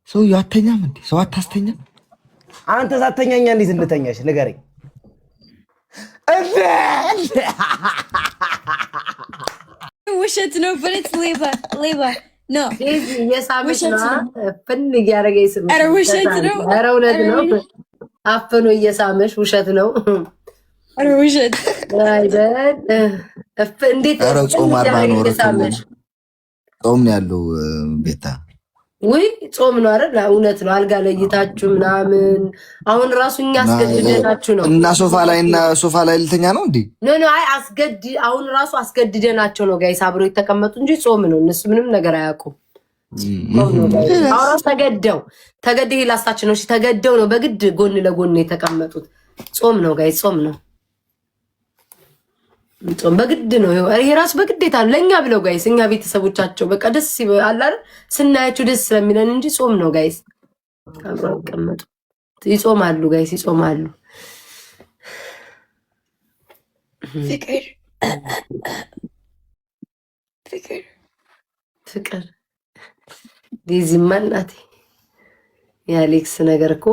ሰውዬው አተኛም እንዴ? ሰው አታስተኛም? አንተ ሳተኛኛ እንዴት እንድተኛሽ ንገረኝ። ውሸት ነው ብለት ሌባ ነው የሳምሽ ነው ፍን እያደረገ ይስም። ኧረ ውሸት ነው። ኧረ እውነት ነው። አፍኖ እየሳመሽ ውሸት ነው። ኧረ ውሸት አይደል? እንዴት ኧረ ጾም አርባ ነው። ጾም ነው ያለው ቤታ። ውይ ጾም ነው አይደል? እውነት ነው። አልጋ ለይታችሁ ምናምን አሁን ራሱ እኛ አስገድደናችሁ ነው እና ሶፋ ላይ ልተኛ ነው እንዴ? ኖ አይ አሁን ራሱ አስገድደናቸው ነው ጋይስ አብረው የተቀመጡ እንጂ ጾም ነው። እነሱ ምንም ነገር አያውቁም። አሁን ተገደው ላስታችን ነው። እሺ ተገደው ነው በግድ ጎን ለጎን የተቀመጡት። ጾም ነው ጋይስ ጾም ነው። ጾም በግድ ነው። ይሄ ራሱ በግዴታ ነው ለኛ ብለው ጋይስ እኛ ቤተሰቦቻቸው በቃ ደስ ይላል አይደል? ስናያቸው ደስ ስለሚለን እንጂ ጾም ነው ጋይስ። አብረው ተቀመጡ ይጾማሉ ጋይስ ይጾማሉ። ፍቅር ዲዚማ እናቴ የአሌክስ ነገር እኮ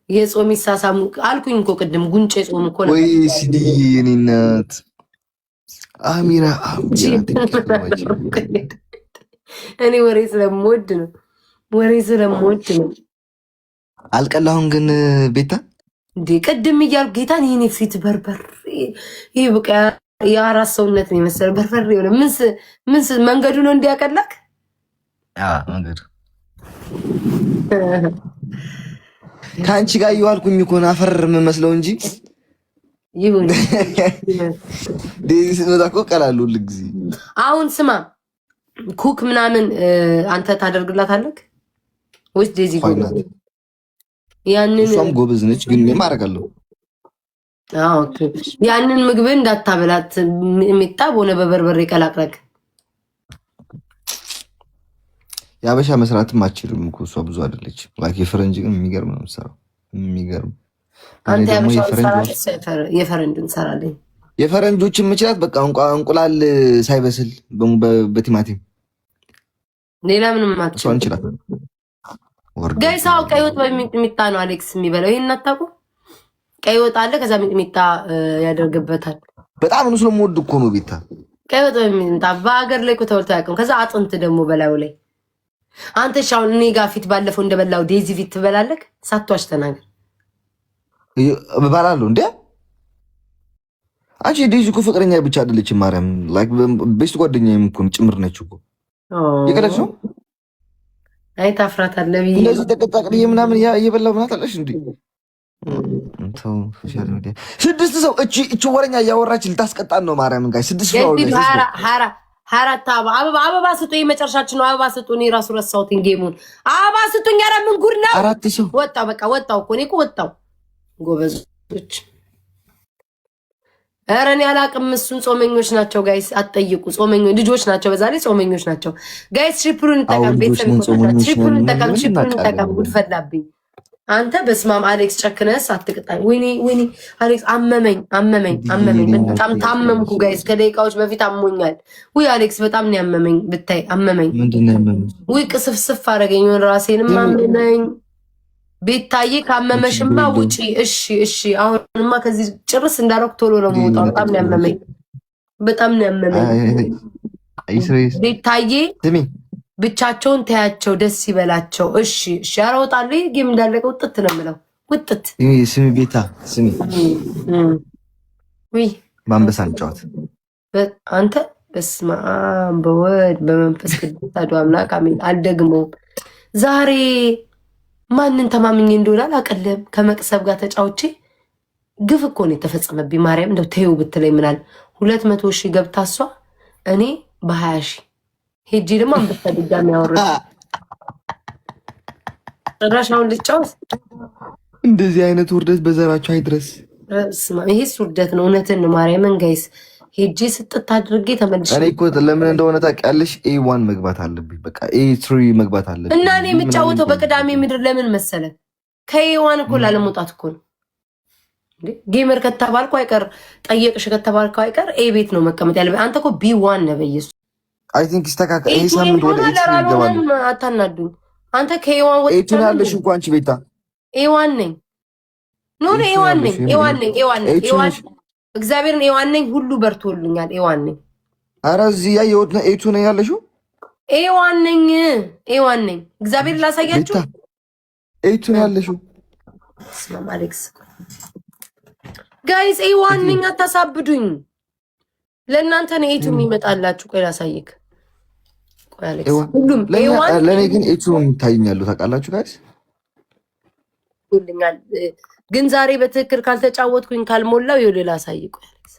የጾም ይሳሳሙ አልኩኝ እኮ ቅድም ጉንጭ ጾም እኮ ነው ወይ ሲዲ የኔ እናት አሚራ እኔ ወሬ ስለምወድ ነው አልቀላሁን ግን ቤታ እንዴ ቅድም እያልኩ ጌታን ይሄኔ ፊት በርበር ይሄ በቃ የአራስ ሰውነት ነው የመሰለ በርበር የሆነ ምን መንገዱ ነው እንዲያቀላክ መንገዱ ከአንቺ ጋር እየዋልኩኝ እኮ ነው አፈር የምመስለው እንጂ ይሁን ዴዚ ስትመጣ እኮ እቀላለሁ ሁልጊዜ። አሁን ስማ ኩክ ምናምን አንተ ታደርግላታለህ ወይስ ዴዚ ጎበዝ? ያንን እሷም ጎበዝ ነች፣ ግን እኔም አደርጋለሁ። ኦኬ ያንን ምግብ እንዳታበላት የሚጣ በሆነ በበርበሬ ቀላቅለክ። የአበሻ መስራትም አችልም እኮ እሷ ብዙ አይደለች። ላይክ የፈረንጅ ግን የሚገርም ነው የምትሰራው። የሚገርም አንተ የፈረንጅን ሰራለኝ። የፈረንጆችን ምችላት በቃ እንቁላል ሳይበስል በቲማቲም ሌላ ምንም እሷ እንችላት። ጋይሳው ቀይ ወጥ በሚጥሚጣ ነው አሌክስ የሚበላው። ይሄን አታውቁ? ቀይ ወጥ አለ፣ ከዛ ሚጥሚጣ ያደርግበታል። በጣም ነው ስለምወድ እኮ ነው ቤታ። ቀይ ወጥ በሚጥሚጣ በሀገር ላይ እኮ ተወልቶ አያውቅም። ከዛ አጥንት ደግሞ በላዩ ላይ። አንተ ሻውን እኔ ጋር ፊት ባለፈው እንደበላው ዴዚ ፊት ትበላለህ? ሳትዋሽ ተናገር። እበላለሁ እንዴ? አንቺ ዴዚ እኮ ፍቅረኛ ብቻ አይደለችም፣ ማርያም ላይክ ቤስት ጓደኛዬም እኮ ጭምር ነች እኮ። የቀለች ነው አይ ታፍራታለህ ብዬ እንደዚህ ተቀጣቅልዬ ምናምን እየበላሁ ምናምን ታለሽ እንዴ? እንተው ሶሻል ሚዲያ ስድስት ሰው እቺ ወረኛ እያወራች ልታስቀጣን ነው። ማርያም ጋር ስድስት ሰው ሀራት አበባ ስጡኝ፣ መጨረሻችን ነው። አበባ ስጡኝ። ራሱ ረሳሁት ጌሙን። አበባ ስጡኝ። ኧረ ምን ጉድ ነው? አራት ሰው ወጣው። በቃ ወጣው እኮ እኔ እኮ ወጣው። ጎበዞች። ኧረ እኔ አላቅም። እሱን ጾመኞች ናቸው ጋይስ፣ አትጠይቁ። ጾመኞች ልጆች ናቸው፣ በዛ ላይ ጾመኞች ናቸው ጋይስ። ትሪፕሉን እንጠቀም፣ ቤተሰብ ትሪፕሉን እንጠቀም። ጉድ ፈላብኝ አንተ። በስማም አሌክስ ጨክነስ አትቅጣኝ። ወይኔ አሌክስ አመመኝ። በጣም ታመምኩ ጋይስ። ከደቂቃዎች በፊት አሞኛል። ውይ አሌክስ በጣም ነው ያመመኝ። ብታይ አመመኝ። ውይ ቅስፍስፍ አደረገኝ። የሆነ ራሴንም አመመኝ። ቤታዬ ካመመሽማ ውጪ። እሺ አሁንማ ከዚህ ጭርስ እንዳደረኩ ቶሎ ነው የምወጣው። በጣም ነው ያመመኝ። ቤታዬ ብቻቸውን ተያቸው፣ ደስ ይበላቸው። እሺ ኧረ እወጣለሁ። ጌም እንዳለቀ ውጥት ነው የምለው። ውጥት ስሚ ቤታ ስሚ፣ ውይ በአንበሳ እንጫወት አንተ። በስመ አብ በወልድ በመንፈስ ቅዱስ አሐዱ አምላክ አሜን። አልደግመውም ዛሬ ማንን ተማምኜ እንደሆነ አላቀለም። ከመቅሰብ ጋር ተጫውቼ ግፍ እኮ ነው የተፈጸመብኝ። ማርያም እንደው ተይው ብትለኝ ምናል 200,000 ገብታ እሷ እኔ በ20,000 ሄጂ ደግሞ አንበሳ ድጋሚ ያወራ ጭራሻውን ልጫወት። እንደዚህ አይነት ውርደት በዘራቸው አይድረስ። ይሄስ ውርደት ነው። እውነትን ነው ማርያምን ጋይስ። ሄጂ ስጥት አድርጌ ተመልሼ እኔ እኮ ለምን እንደሆነ ታውቂያለሽ? A1 መግባት አለብኝ። በቃ A3 መግባት አለብኝ። እና እኔ የምጫወተው በቅዳሜ ምድር ለምን መሰለ? ከA1 እኮ ላለመውጣት እኮ ነው። ጌመር ከተባልኩ አይቀር ጠየቅሽ ከተባልኩ አይቀር ኤ ቤት ነው መቀመጥ ያለብኝ። አንተ እኮ B1 ነው በየሱ አይ ቲንክ ይስተካከል። ይሄ ሳምንት ወደ ኤት ይገባል። አታናዱኝ። አንተ ከኤዋን ወጥተህ ኤቱን ያለሽ እንኳን አንቺ ቤታ ኤዋን ነኝ። ኖ ኤዋን ነኝ። እግዚአብሔርን ኤዋን ነኝ። ሁሉ በርቶልኛል። ኤዋን ነኝ። ኧረ እዚህ ያየሁት ነው። ኤቱ ነኝ ያለሽው? ኤዋን ነኝ። እግዚአብሔር ላሳያችሁ። ኤቱ ነው ያለሽው? ስማም አሌክስ ጋይስ ኤዋን ነኝ። አታሳብዱኝ። ለእናንተ ነው ኤቱ የሚመጣላችሁ። ቆይ ላሳይክ። ቆይ አሌክስ ሁሉም ኤዋን ለኔ ግን ኤቱ ታይኛሉ። ታውቃላችሁ ጋይስ ይልኛል። ግን ዛሬ በትክክል ካልተጫወትኩኝ ካልሞላው ይኸውልህ ላሳይክ። ቆይ አሌክስ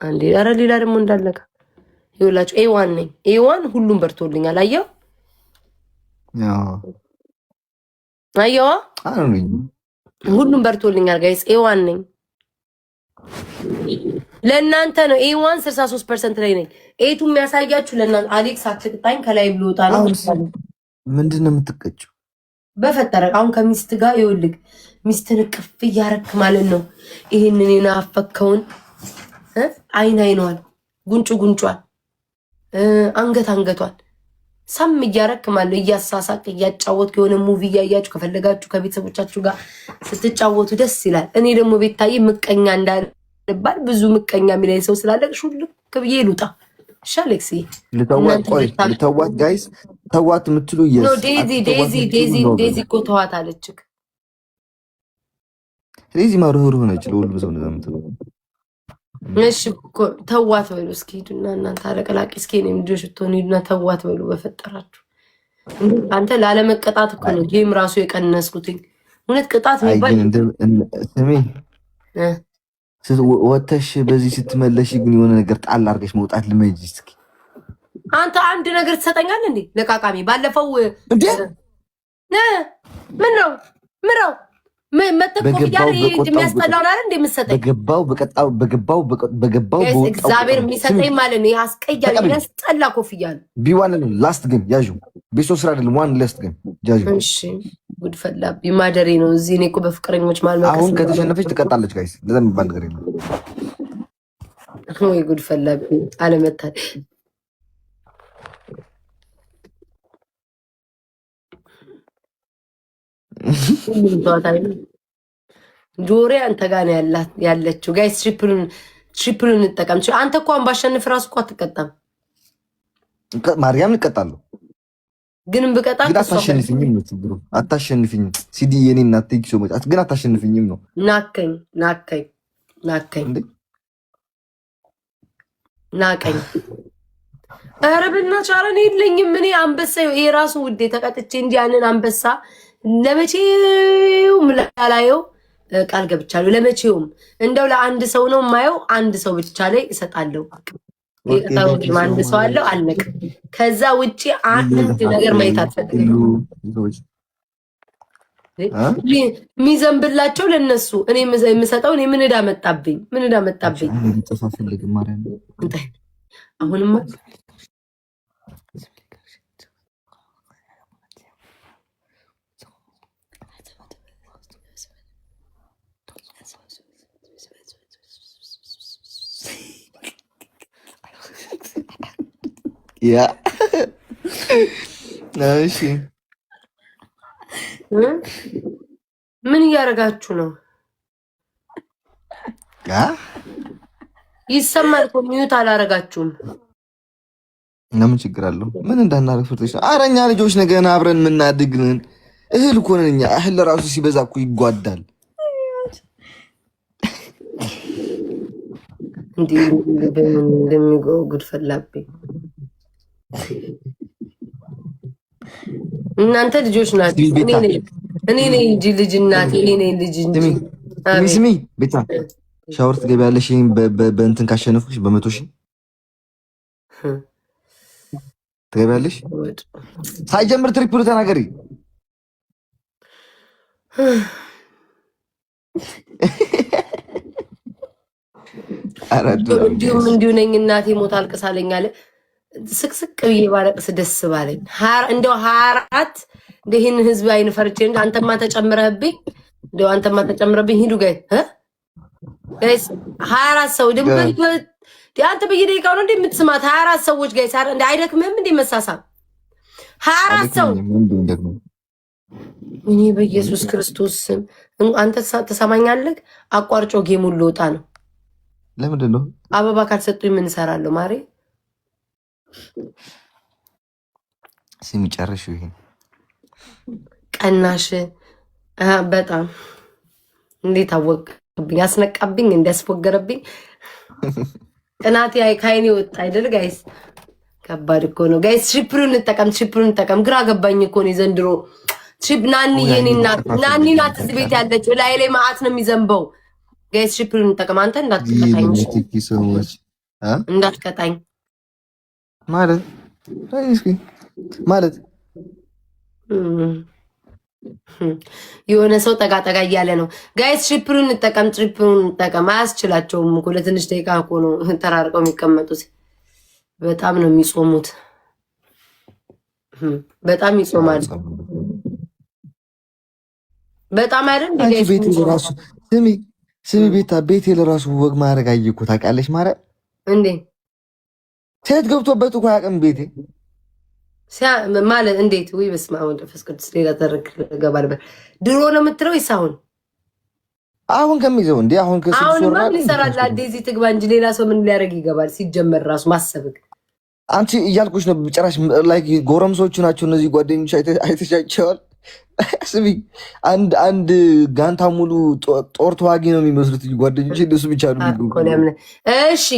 አንዴ ኧረ ሌላ ደግሞ እንዳለካ ይኸውላችሁ ኤዋን ነኝ። ኤዋን ሁሉም በርቶልኛል። አየው አየዋ ሁሉም በርቶልኛል ጋይስ። ኤዋን ነኝ። ለእናንተ ነው ኤዋን 63% ላይ ነኝ። ኤቱ የሚያሳያችሁ ለእናንተ። አሌክስ አትቅጣኝ ከላይ ብሎታ ነው። ምንድን ነው የምትቀጭው? በፈጠረ አሁን ከሚስት ጋር ይኸውልህ ሚስትን ቅፍ እያረክ ማለት ነው። ይሄንን የናፈከውን አይኗን፣ ጉንጯን፣ አንገቷን ሳም እያረክ ማለት ነው። እያሳሳቅ እያጫወትክ የሆነ ሙቪ እያያችሁ ከፈለጋችሁ ከቤተሰቦቻችሁ ጋር ስትጫወቱ ደስ ይላል። እኔ ደግሞ ቤታዬ ምቀኛ እንዳልባል ብዙ ምቀኛ የሚለኝ ሰው ስላለቅ ሹልክ ብዬ ልውጣ። እሺ አሌክስ ልተዋት ጋይስ፣ ተዋት የምትሉ ዴዚ እኮ ተዋት አለችክ። ዴዚ ማሩሩ ሆነች ለሁሉ ሰው ነው የምትለው። እሺ ተዋት በሉ እስኪ ሂዱና እናንተ አለቀላቂ እስኪ እኔም ልጆች ብትሆኑ ሂዱና ተዋት በሉ በፈጠራችሁ። አንተ ላለመቀጣት እኮ ነው ጌም ራሱ የቀነስኩትኝ። እውነት ቅጣት የሚባል ስሜ ወተሽ በዚህ ስትመለሽ ግን የሆነ ነገር ጣል አድርገሽ መውጣት ልመጂ እስኪ። አንተ አንድ ነገር ትሰጠኛለህ እንዴ ለቃቃሚ? ባለፈው እንዴ ምን ነው መተኮፍ ያለ የሚያስጠላው አይደል እንዴ የምትሰጠኝ? በገባው እግዚአብሔር የሚሰጠኝ ማለት ነው። ያስቀያል የሚያስጠላ ኮፍያ ነው። ቢዋን ላስት ግን ያዡ ቤሶ ስራ አይደለም ዋን ላስት ግን ያዡ። እሺ ጉድ ፈላብኝ ማደሬ ነው እዚህ። እኔ እኮ በፍቅረኞች ማለት ነው። አሁን ከተሸነፈች ትቀጣለች ጋይስ። ለዛ የሚባል ነገር የለም። ወይ ጉድ ፈላብኝ አለመታል ጆሬ አንተ ጋር ነው ያለችው ጋይስ። ትሪፕሉን እንጠቀም። አንተ እኮ ባሸንፍ ራሱ እኮ አትቀጣም። ማርያም እቀጣለሁ ግን ብቀጣ አታሸንፍኝም ነው ችግሩ። አታሸንፍኝም ሲዲ የኔ እናት ቴክሶ መጫት ግን አታሸንፍኝም ነው። ናቀኝ ኧረ በእናትሽ ኧረ እኔ የለኝም። እኔ አንበሳ ይሄ ራሱ ውዴ ተቀጥቼ እንጂ ያንን አንበሳ ለመቼው ምላላየው ቃል ገብቻለሁ። ለመቼውም እንደው ለአንድ ሰው ነው የማየው። አንድ ሰው ብቻ ላይ እሰጣለሁ። የቀጠሮት አንድ ሰው አለው አለቀ። ከዛ ውጪ አንድ ነገር ማየት አትፈልግም። የሚዘንብላቸው ለነሱ እኔ የምሰጠው እኔ ምን ዕዳ መጣብኝ? አሁንማ ያ እሺ ምን እያደረጋችሁ ነው? ይሰማል እኮ ሚዩት አላረጋችሁም። ለምን ችግር አለው? ምን እንዳናረግ ፍርተሽ ነው? ኧረ እኛ ልጆች ነገና አብረን የምናድግ ነን። እህል እኮ ነን እኛ። እህል ለራሱ ሲበዛ እኮ ይጓዳል። እንዴ እንደሚጎጉድ ፈላብኝ። እናንተ ልጆች ናችሁ። እኔ ነኝ እንጂ ልጅ እናት እኔ ነኝ ልጅ እንጂ። ስሚ ቤታ ሻወር ትገቢያለሽ? በእንትን ካሸነፍኩሽ በ100,000 ትገቢያለሽ? ሳይጀምር ትሪፕሉ ተናገሪ። እንዲሁ ነኝ እናቴ ሞት አልቅሳለኝ አለ። ስቅስቅ ብዬ ባለቅስ ደስ ባለኝ። እንደው 24 ይህን ህዝብ አይን ፈርቼ እንጂ አንተማ ተጨምረህብኝ፣ ሂዱ ጋይስ 24 ሰው ድንብል አንተ በየደቂቃው ነው እንደምትስማት 24 ሰዎች ጋር ይሳር እንደ አይደክምም እንደ መሳሳም 24 ሰው እኔ በኢየሱስ ክርስቶስ ስም አንተ ተሰማኛለህ። አቋርጮ ጌሙን ልወጣ ነው። ለምንድን ነው አበባ ካልሰጡኝ ምን እሰራለሁ? ማሬ ስሚ ጨርሹ። ይሄ ቀናሽ በጣም እንዴት አወቅብኝ፣ አስነቃብኝ፣ እንዲያስፎገረብኝ ቅናቴ ከአይኔ ወጣ አይደል ጋይስ? ከባድ እኮ ነው ጋይስ። ትሪፕሉን እንጠቀም። ግራ ገባኝ እኮ ነው ዘንድሮ። ትሪፕ ናኒ ናኒ ናት እዚህ ቤት ያለችው ላይ ማአት ነው የሚዘንበው ጋይስ። ትሪፕሉን እንጠቀም። አንተ እንዳትቀጣኝ ማለት የሆነ ሰው ጠጋ እያለ ነው ጋይስ። ትሪፕሉን እንጠቀም። አያስችላቸውም እኮ ለትንሽ ደቂቃ እኮ ነው ተራርቀው የሚቀመጡት። በጣም ነው የሚጾሙት። በጣም ይጾማል። በጣም አይደል ቤት ለራሱ ስሚ ቤቴ ለራሱ ወግ ማድረግ አየኩ ታውቂያለሽ? ማለት እንዴ ሴት ገብቶበት እኮ አያውቅም ቤቴ ማለት እንዴት? ወይ በስመ አብ ወወልድ ወመንፈስ ቅዱስ። ሌላ ተረክ ገባል። ድሮ ነው የምትለው ይሳውን አሁን ከሚዘው እንዴ አሁን ማን ይሰራል? ዴዚ ትግባ እንጂ ሌላ ሰው ምን ሊያደርግ ይገባል? ሲጀመር ራሱ ማሰብክ አንቺ እያልኩሽ ነው። ጭራሽ ላይክ ጎረምሶቹ ናቸው እነዚህ ጓደኞች አይተሻቸዋል? ስሚ አንድ ጋንታ ሙሉ ጦር ተዋጊ ነው የሚመስሉት ጓደኞች። እነሱ ብቻ ነው። እሺ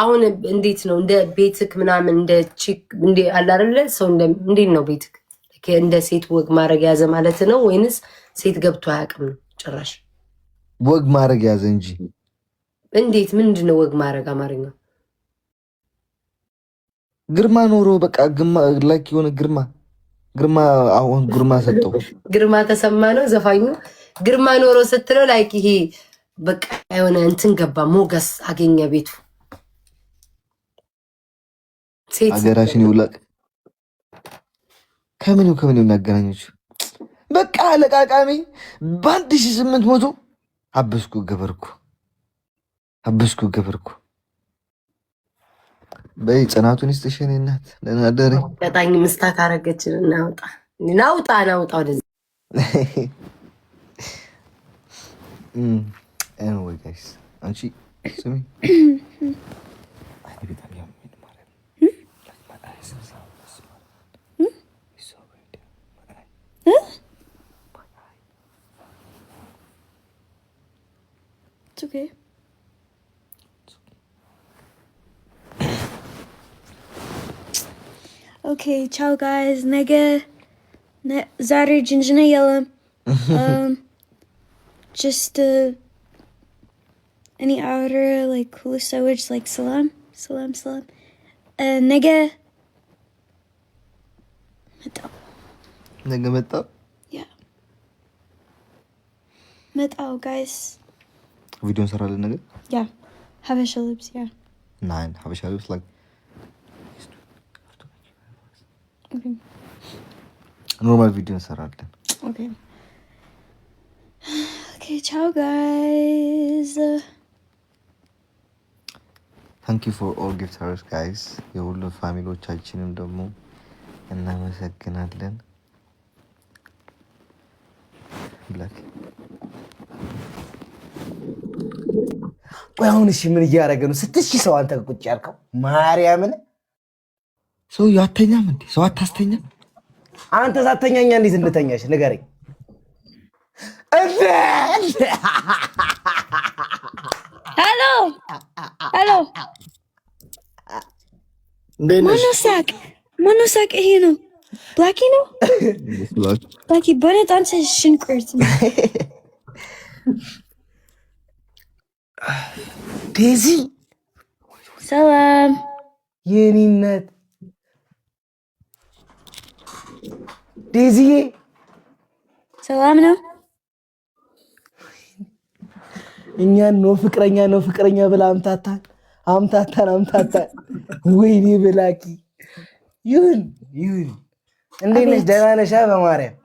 አሁን እንዴት ነው እንደ ቤትክ ምናምን እንደ ቺክ እንደ አላረለ ሰው እንዴት ነው ቤትክ እንደ ሴት ወግ ማድረግ ያዘ ማለት ነው ወይንስ ሴት ገብቶ አያውቅም ነው? ጭራሽ ወግ ማድረግ ያዘ እንጂ እንዴት ምንድነው ወግ ማድረግ? አማርኛ ግርማ ኖሮ በቃ ላይክ የሆነ ግርማ አሁን ግርማ ሰጠው። ግርማ ተሰማ ነው ዘፋኙ። ግርማ ኖሮ ስትለው ላይክ ይሄ በቃ የሆነ እንትን ገባ፣ ሞገስ አገኘ ቤቱ። ሴት አገራሽን ይውላቅ። ከምን የሚያገናኙት በቃ ለቃቃሚ በ1800 አበስኩ ገበርኩ። በይ ጽናቱን ይስጥሽን እናት። ለናደረ ቀጣኝ ምስታክ አረገችን። ናውጣ ወደዚህ anyway guys አንቺ ስሚ It's okay. Okay, ciao guys. Zari Jinjina Yelam. Just any outer like cool words like salam. Nega መጣው Yeah. Metao guys. ቪዲዮ እንሰራለን ነገር Yeah. Habesha lips, yeah. Nine Habesha lips like Okay. ኖርማል ቪዲዮ እንሰራለን። Okay. Okay, ciao guys. Thank you for all gifters guys. የሁሉ ፋሚሊዎቻችንም ደግሞ እናመሰግናለን። ብላክ ቆይ አሁን እሺ ምን እያደረገ ነው? 6000 ሰው አንተ ቁጭ ያልከው ማርያምን። ሰው ያተኛም እንዴ? ሰው አታስተኛም? አንተ ሳተኛኛ እንዴት እንተኛሽ ንገረኝ። Hello. Monosak ይሄ ነው። ብላኪ ነው። ብላኪ በነት አንተ ሽንኩርት ዴዚ ሰላም የኔነት ዴዚዬ ሰላም ነው። እኛን ነው ፍቅረኛ ብላ አምታታን። ወይኔ ብላኪ ይሁን እንዴት ነሽ? ደህና ነሽ? በማርያም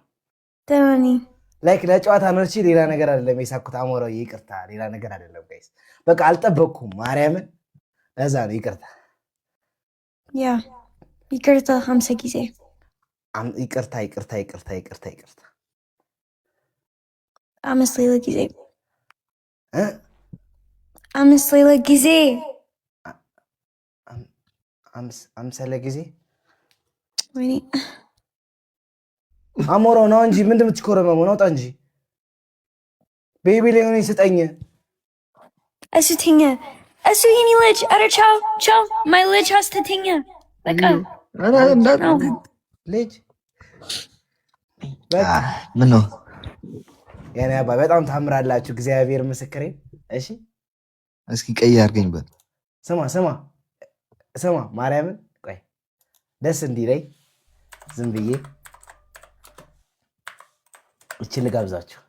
ደህና ነኝ። ላይክ ለጨዋታ ነው እንጂ ሌላ ነገር አይደለም የሳኩት አሞራው ይቅርታ ሌላ ነገር አይደለም ጋይስ በቃ አልጠበቅኩም ማርያምን ለዛ ነው ይቅርታ ያ ይቅርታ 50 ጊዜ ይቅርታ 5 ሌላ ጊዜ 5 ሌላ ጊዜ 5 ለጊዜ ወይኔ አሞራው ነው እንጂ ምንድን የምትኮረመመው ነው እንጂ ቤቢ ሊሆን ይስጠኝ እሱ ተኛ እሱ የኔ ልጅ ኧረ ቻው ቻው ማይ ልጅ አስተኛ በቃ ልጅ ምን ነው የኔ አባ በጣም ታምራላችሁ እግዚአብሔር ምስክሬ እሺ እስኪ ቀይ አድርገኝ በል ስማ ማርያምን ቆይ ደስ እንዲለኝ ዝም ብዬ እቺ ልጋብዛችሁ